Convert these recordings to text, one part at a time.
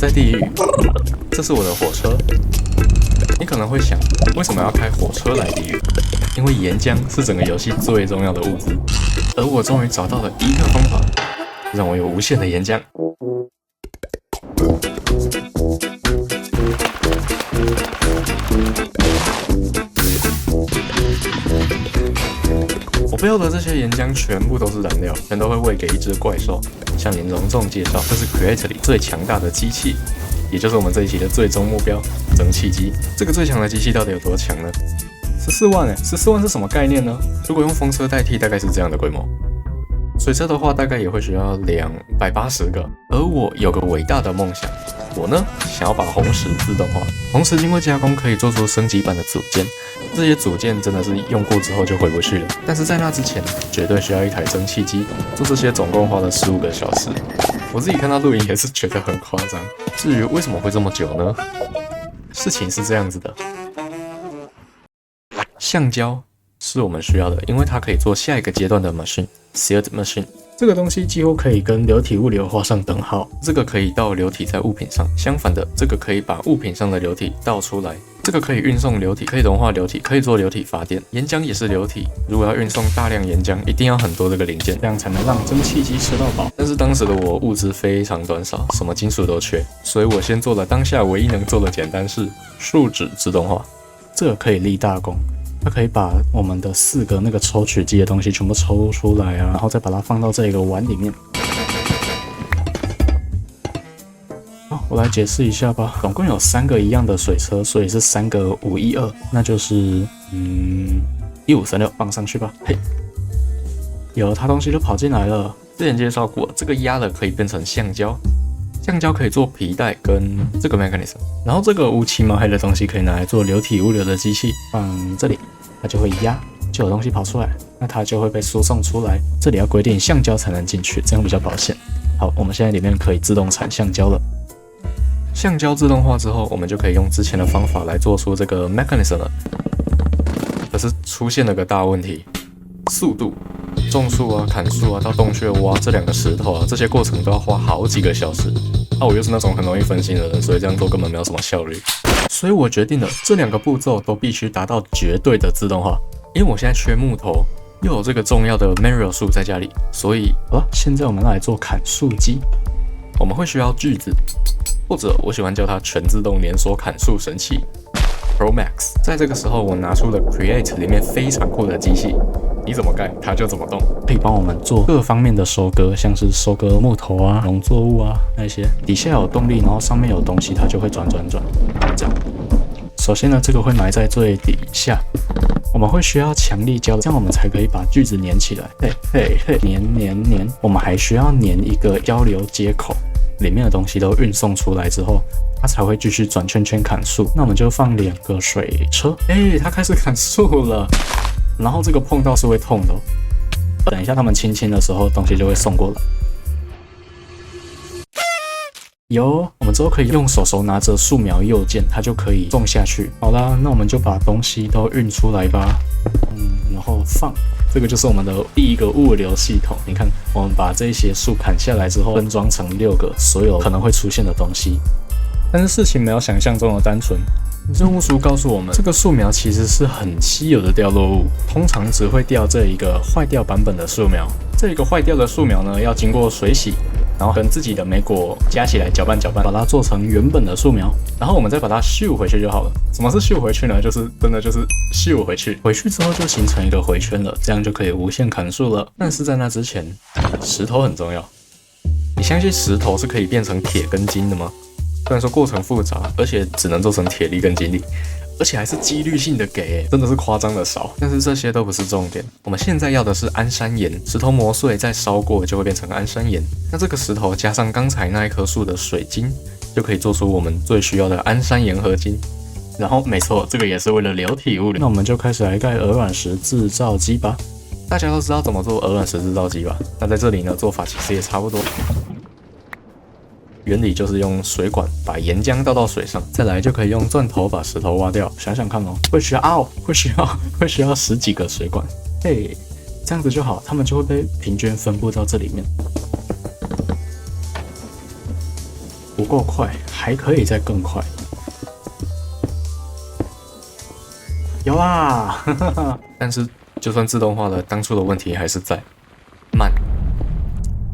在地狱，这是我的火车。你可能会想，为什么要开火车来地狱？因为岩浆是整个游戏最重要的物资，而我终于找到了一个方法，让我有无限的岩浆。我背后的这些岩浆全部都是燃料，全都会喂给一只怪兽。向您隆重介绍，这是 Create 里最强大的机器，也就是我们这一期的最终目标——蒸汽机。这个最强的机器到底有多强呢？14万14万是什么概念呢？如果用风车代替，大概是这样的规模。水车的话，大概也会需要280个。而我有个伟大的梦想，我呢想要把红石自动化。红石经过加工，可以做出升级版的组件。这些组件真的是用过之后就回不去了。但是在那之前，绝对需要一台蒸汽机。做这些总共花了15个小时。我自己看到录影也是觉得很夸张。至于为什么会这么久呢？事情是这样子的。橡胶是我们需要的，因为它可以做下一个阶段的 machine。Sealed machine 这个东西几乎可以跟流体物流画上等号。这个可以倒流体在物品上，相反的，这个可以把物品上的流体倒出来。这个可以运送流体，可以融化流体，可以做流体发电。岩浆也是流体，如果要运送大量岩浆，一定要很多这个零件，这样才能让蒸汽机吃到饱。但是当时的我物资非常短少，什么金属都缺，所以我先做了当下唯一能做的简单事：树脂自动化。这个可以立大功。它可以把我们的4个那个抽取机的东西全部抽出来啊，然后再把它放到这个碗里面。好，我来解释一下吧。总共有3个一样的水车，所以是3个512，那就是1536，放上去吧。嘿，有它东西就跑进来了。之前介绍过，这个压了可以变成橡胶。橡胶可以做皮带跟这个 mechanism， 然后这个乌漆嘛黑的东西可以拿来做流体物流的机器，放这里，它就会压，就有东西跑出来，那它就会被输送出来。这里要规定橡胶才能进去，这样比较保险。好，我们现在里面可以自动产橡胶了。橡胶自动化之后，我们就可以用之前的方法来做出这个 mechanism 了。可是出现了个大问题，速度。种树啊、砍树啊，到洞穴挖这2个石头啊，这些过程都要花好几个小时。我又是那种很容易分心的人，所以这样做根本没有什么效率。所以我决定了，这2个步骤都必须达到绝对的自动化。因为我现在缺木头，又有这个重要的 mineral 树在家里，所以现在我们来做砍树机。我们会需要锯子，或者我喜欢叫它全自动连锁砍树神器 Pro Max。在这个时候，我拿出了 Create 里面非常酷的机器。你怎么盖，它就怎么动，可以帮我们做各方面的收割，像是收割木头啊、农作物啊那些。底下有动力，然后上面有东西，它就会转，这样。首先呢，这个会埋在最底下，我们会需要强力胶，这样我们才可以把锯子粘起来。粘。我们还需要粘一个交流接口，里面的东西都运送出来之后，它才会继续转圈圈砍树。那我们就放2个水车，它开始砍树了。然后这个碰到是会痛的等一下他们轻轻的时候，东西就会送过来。我们之后可以用手拿着树苗右键，它就可以种下去。好啦，那我们就把东西都运出来吧。然后放，这个就是我们的第一个物流系统。你看，我们把这些树砍下来之后，分装成6个所有可能会出现的东西。但是事情没有想象中的单纯。任务书告诉我们，这个树苗其实是很稀有的掉落物，通常只会掉这一个坏掉版本的树苗。这个坏掉的树苗呢，要经过水洗，然后跟自己的莓果加起来搅拌，把它做成原本的树苗，然后我们再把它咻回去就好了。什么是咻回去呢？就是真的就是咻回去，回去之后就形成一个回圈了，这样就可以无限砍树了。但是在那之前，石头很重要。你相信石头是可以变成铁跟金的吗？虽然说过程复杂，而且只能做成铁粒跟金粒，而且还是几率性的给，真的是夸张的少。但是这些都不是重点，我们现在要的是安山岩。石头磨碎再烧过就会变成安山岩。那这个石头加上刚才那一棵树的水晶，就可以做出我们最需要的安山岩合金。然后没错，这个也是为了流体物流。那我们就开始来盖鹅卵石制造机吧。大家都知道怎么做鹅卵石制造机吧？那在这里呢，做法其实也差不多。原理就是用水管把岩浆倒到水上，再来就可以用钻头把石头挖掉。想想看哦，会需要10几个水管，这样子就好，它们就会被平均分布到这里面。不够快，还可以再更快。有啦，但是就算自动化了，当初的问题还是在慢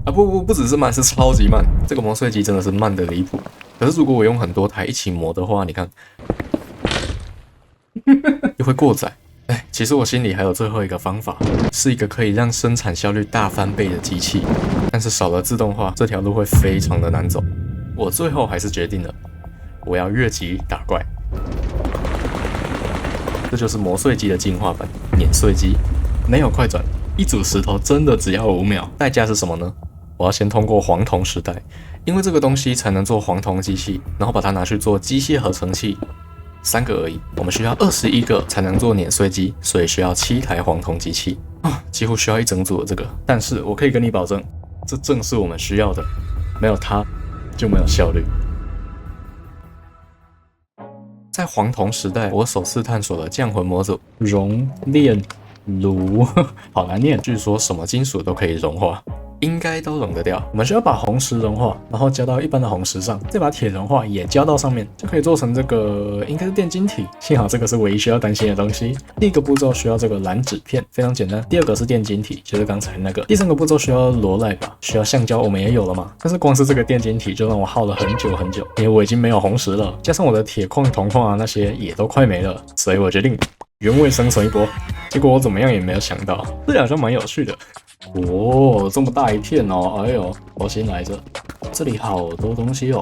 啊！不只是慢，是超级慢。这个磨碎机真的是慢的离谱。可是如果我用很多台一起磨的话，你看又会过载。哎，其实我心里还有最后一个方法，是一个可以让生产效率大翻倍的机器，但是少了自动化，这条路会非常的难走。我最后还是决定了，我要越级打怪。这就是磨碎机的进化版，碾碎机，没有快转，一组石头真的只要5秒。代价是什么呢？我要先通过黄铜时代，因为这个东西才能做黄铜机器，然后把它拿去做机械合成器，3个而已。我们需要21个才能做碾碎机，所以需要7台黄铜机器啊，几乎需要一整组的这个。但是我可以跟你保证，这正是我们需要的，没有它就没有效率。在黄铜时代，我首次探索了降魂模组熔炼炉，好难念。据说什么金属都可以融化，应该都融得掉。我们需要把红石融化，然后加到一般的红石上，再把铁融化也加到上面，就可以做成这个应该是电晶体。幸好这个是唯一需要担心的东西。第一个步骤需要这个蓝纸片，非常简单。第二个是电晶体，就是刚才那个。第三个步骤需要罗赖吧，需要橡胶，我们也有了嘛。但是光是这个电晶体就让我耗了很久很久，因为我已经没有红石了，加上我的铁矿、铜矿啊那些也都快没了，所以我决定原位生存一波。结果我怎么样也没有想到，这好像蛮有趣的。哦，这么大一片哦！哎呦，我先来着。这里好多东西哦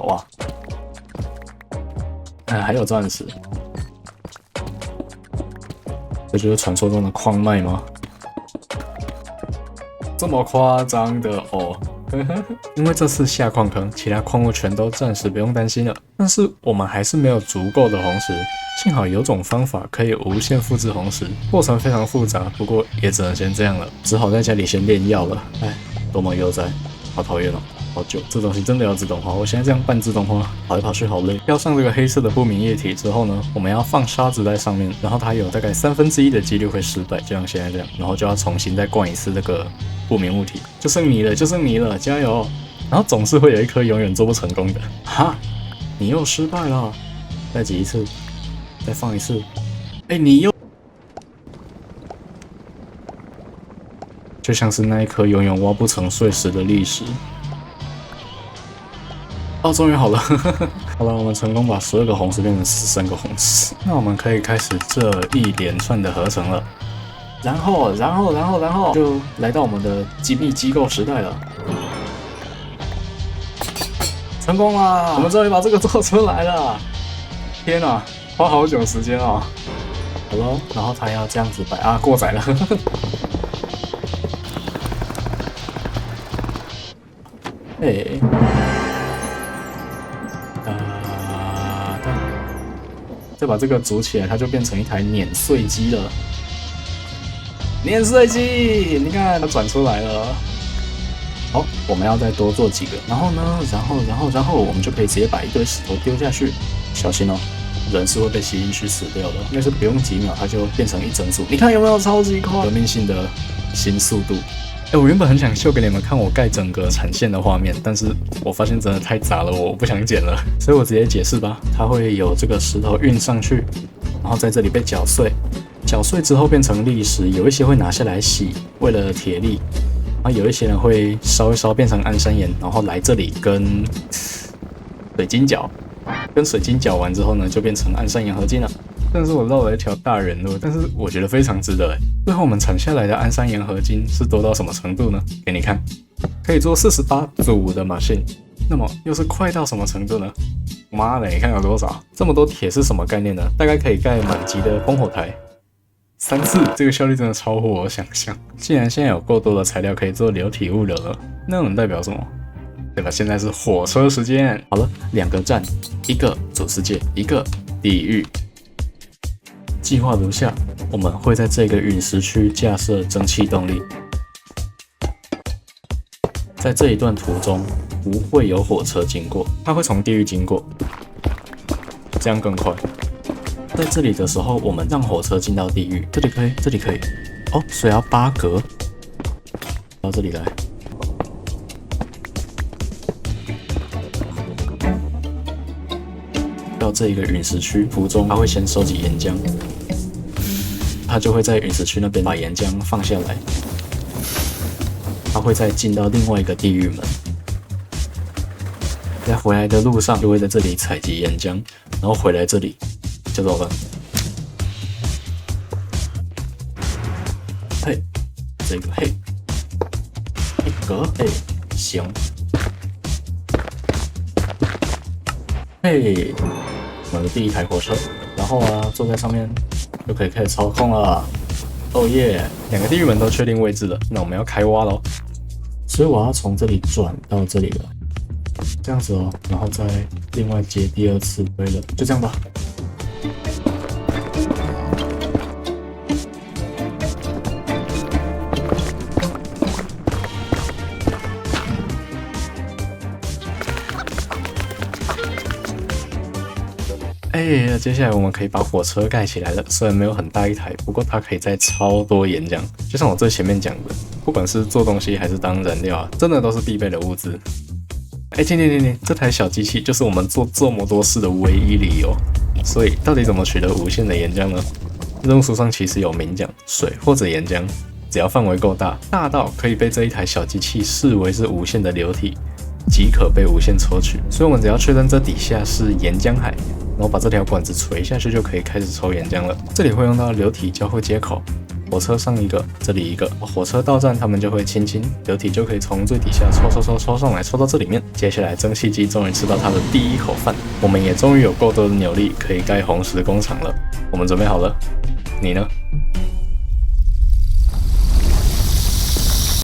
哇！还有钻石，这就是传说中的矿脉吗？这么夸张的哦？因为这次下矿坑，其他矿物全都暂时不用担心了。但是我们还是没有足够的红石，幸好有种方法可以无限复制红石，过程非常复杂，不过也只能先这样了，只好在家里先炼药了。哎，多么悠哉，好讨厌哦！好久，这东西真的要自动化，我现在这样半自动化，跑来跑去好累。要上这个黑色的不明液体之后呢，我们要放沙子在上面，然后它有大概1/3的几率会失败，就像现在这样，然后就要重新再灌一次这个不明物体，就剩你了，就剩你了，加油！然后总是会有一颗永远做不成功的，哈，你又失败了，再挤一次，再放一次，哎，你又，就像是那一颗永远挖不成碎石的砾石。哦，终于好了，好了，我们成功把12个红石变成13个红石，那我们可以开始这一连串的合成了。然后就来到我们的机密机构时代了。成功啦！我们终于把这个做出来了。天哪，花好久时间哦。好咯，然后它要这样子摆啊，过载了。哎。再把这个组起来，它就变成一台碾碎机了。碾碎机，你看它转出来了。好，我们要再多做几个，然后呢，然后我们就可以直接把一堆石头丢下去。小心哦，人是会被吸进去死掉的，应该是不用几秒它就变成一整组。你看有没有超级快？革命性的新速度。我原本很想秀给你们看我盖整个产线的画面，但是我发现真的太杂了，我不想剪了，所以我直接解释吧。它会有这个石头运上去，然后在这里被搅碎，搅碎之后变成砾石，有一些会拿下来洗，为了铁粒，然后有一些人会烧一烧变成安山岩，然后来这里跟水晶搅，跟水晶搅完之后呢，就变成安山岩合金了。但是我绕了一条大人路，但是我觉得非常值得。最后我们产下来的安山岩合金是多到什么程度呢？给你看，可以做48组的 machine， 那么又是快到什么程度呢？妈的，你看有多少？这么多铁是什么概念呢？大概可以盖满级的烽火台3次，这个效率真的超乎我想象。既然现在有够多的材料可以做流体物流了，那能代表什么？对吧？现在是火车时间。好了，2个站，一个主世界，一个地狱。计划如下，我们会在这个陨石区架设蒸汽动力，在这一段途中不会有火车经过，它会从地狱经过，这样更快。在这里的时候，我们让火车进到地狱，这里可以，这里可以。哦，所以要8格，到这里来。到这一个陨石区，途中它会先收集岩浆，它就会在陨石区那边把岩浆放下来，它会再进到另外一个地狱门，在回来的路上就会在这里采集岩浆，然后回来这里就走了。嘿，这个嘿，一格嘿，行。嘿，我们的第一台火车，然后坐在上面就可以开始操控了。哦耶，两个地狱门都确定位置了，那我们要开挖咯。所以我要从这里转到这里了，这样子哦，然后再另外接第二次，对了，就这样吧。接下来我们可以把火车盖起来了。虽然没有很大一台，不过它可以载超多岩浆。就像我最前面讲的，不管是做东西还是当燃料真的都是必备的物资。停，这台小机器就是我们做这么多事的唯一理由。所以，到底怎么取得无限的岩浆呢？任务书上其实有明讲，水或者岩浆，只要范围够大，大到可以被这一台小机器视为是无限的流体，即可被无限抽取。所以我们只要确认这底下是岩浆海，然后把这条管子垂下去，就可以开始抽岩浆了。这里会用到流体交汇接口，火车上一个，这里一个。火车到站，他们就会清，流体就可以从最底下抽上来，抽到这里面。接下来，蒸汽机终于吃到它的第一口饭，我们也终于有够多的扭力可以盖红石工厂了。我们准备好了，你呢？